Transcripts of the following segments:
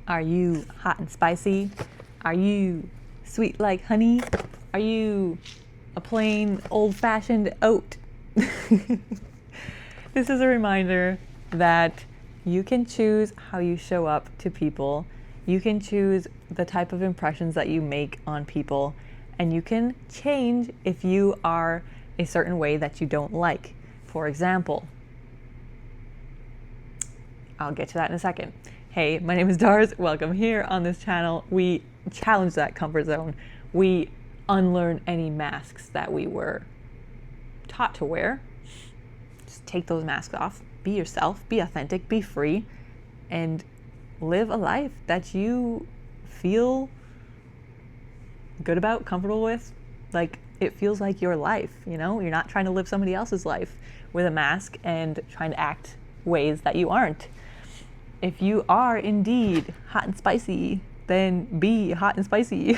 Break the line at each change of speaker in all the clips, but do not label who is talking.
Are you hot and spicy? Are you sweet like honey? Are you a plain old-fashioned oat? This is a reminder that you can choose how you show up to people. You can choose the type of impressions that you make on people, and you can change if you are a certain way that you don't like. For example, I'll get to that in a second. Hey, my name is Dars. Welcome here on this channel. We challenge that comfort zone. We unlearn any masks that we were taught to wear. Just take those masks off. Be yourself, be authentic, be free, and live a life that you feel good about, comfortable with. Like, it feels like your life, you know? You're not trying to live somebody else's life with a mask and trying to act ways that you aren't. If you are indeed hot and spicy, then be hot and spicy.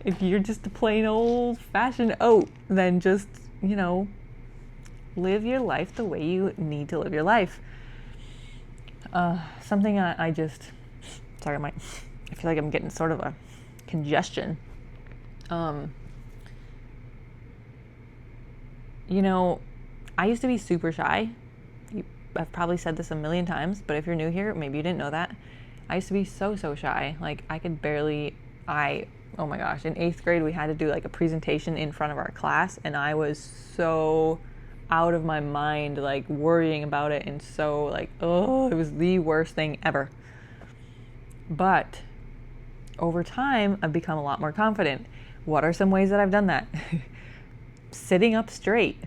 If you're just a plain old-fashioned oat, then just, live your life the way you need to live your life. Something I feel like I'm getting sort of a congestion. I used to be super shy. I've probably said this a million times, but if you're new here, maybe you didn't know that. I used to be so shy. Like, I could barely, oh my gosh, in 8th grade, we had to do like a presentation in front of our class, and I was so out of my mind, like worrying about it, and so like, it was the worst thing ever. But over time, I've become a lot more confident. What are some ways that I've done that? Sitting up straight,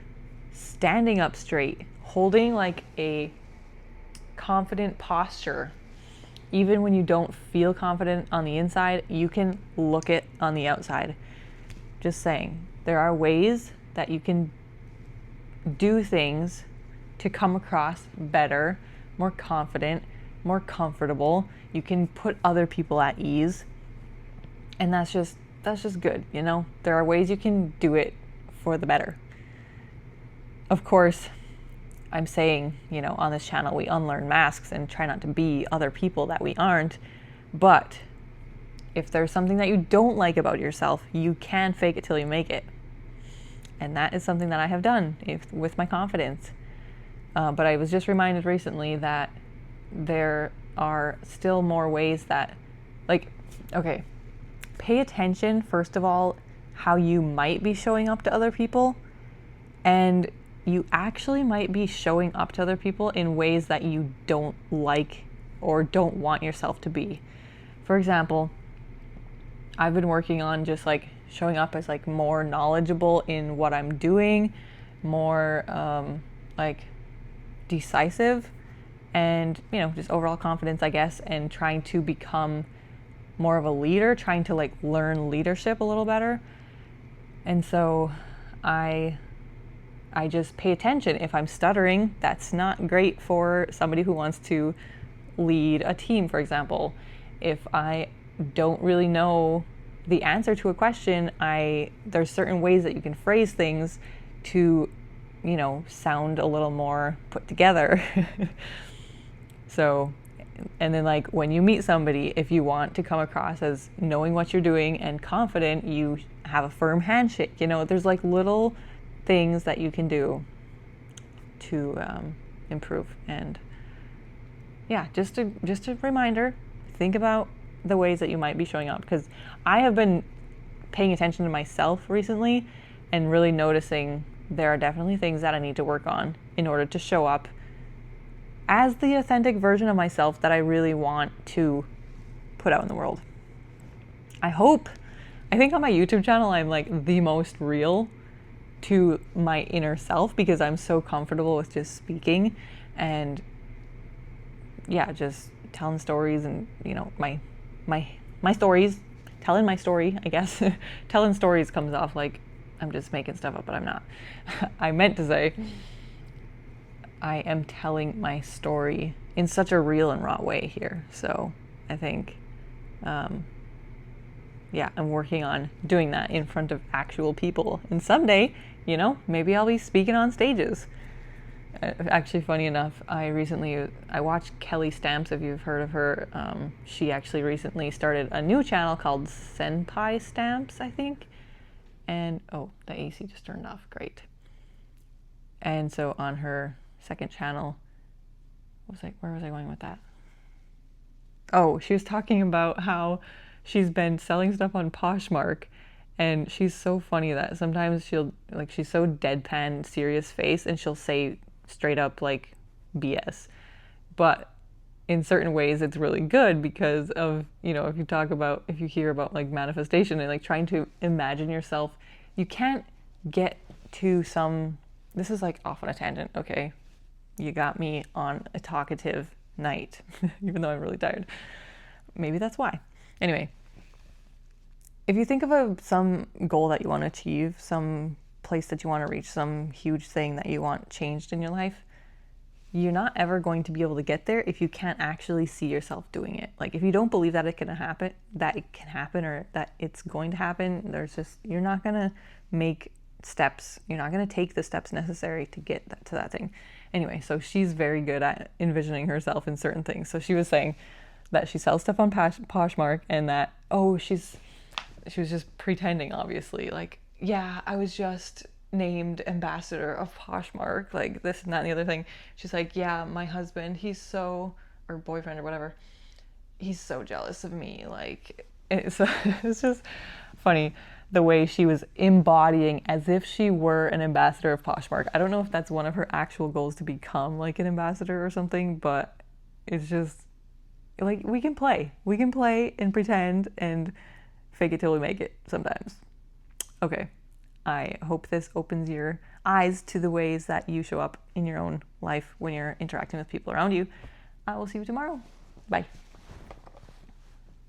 standing up straight, holding like a confident posture. Even when you don't feel confident on the inside, you can look it on the outside. Just saying, there are ways that you can do things to come across better, more confident, more comfortable. You can put other people at ease. And that's just good, There are ways you can do it for the better. Of course, I'm saying, on this channel, we unlearn masks and try not to be other people that we aren't. But if there's something that you don't like about yourself, you can fake it till you make it. And that is something that I have done with my confidence. But I was just reminded recently that there are still more ways that, pay attention, first of all, how you might be showing up to other people. And you actually might be showing up to other people in ways that you don't like or don't want yourself to be. For example, I've been working on just like showing up as like more knowledgeable in what I'm doing, more decisive, and just overall confidence, I guess, and trying to become more of a leader, trying to like learn leadership a little better. And so I just pay attention. If I'm stuttering, that's not great for somebody who wants to lead a team, for example. If I don't really know the answer to a question, there's certain ways that you can phrase things to, sound a little more put together. So, and then like when you meet somebody, if you want to come across as knowing what you're doing and confident, you have a firm handshake. There's like little things that you can do to improve. And yeah, just a reminder, think about the ways that you might be showing up, because I have been paying attention to myself recently and really noticing there are definitely things that I need to work on in order to show up as the authentic version of myself that I really want to put out in the world. I think on my YouTube channel I'm like the most real to my inner self, because I'm so comfortable with just speaking and just telling stories and my stories, telling my story, I guess. Telling stories comes off like I'm just making stuff up, but I'm not. I meant to say I am telling my story in such a real and raw way here. So I think I'm working on doing that in front of actual people. And someday, maybe I'll be speaking on stages. Actually, funny enough, I watched Kelly Stamps. If you've heard of her, she actually recently started a new channel called Senpai Stamps, I think. And oh, the AC just turned off. Great. And so on her second channel, where was I going with that? Oh, she was talking about how she's been selling stuff on Poshmark, and she's so funny that sometimes she's so deadpan serious face, and she'll say straight up like BS. But in certain ways it's really good because of, if you hear about like manifestation and like trying to imagine yourself, you can't get to this is like off on a tangent, okay? You got me on a talkative night, even though I'm really tired. Maybe that's why. Anyway, if you think of some goal that you want to achieve, some place that you want to reach, some huge thing that you want changed in your life, you're not ever going to be able to get there if you can't actually see yourself doing it. Like if you don't believe that it can happen, or that it's going to happen, you're not going to make steps. You're not going to take the steps necessary to get to that thing. Anyway, so she's very good at envisioning herself in certain things. So she was saying that she sells stuff on Poshmark, and that, she was just pretending, obviously, like, yeah, I was just named ambassador of Poshmark, like this and that and the other thing. She's like, yeah, my husband, or boyfriend or whatever, he's so jealous of me. Like, it's just funny the way she was embodying as if she were an ambassador of Poshmark. I don't know if that's one of her actual goals, to become like an ambassador or something, but it's just like we can play and pretend and fake it till we make it sometimes. Okay, I hope this opens your eyes to the ways that you show up in your own life when you're interacting with people around you. I will see you tomorrow. Bye.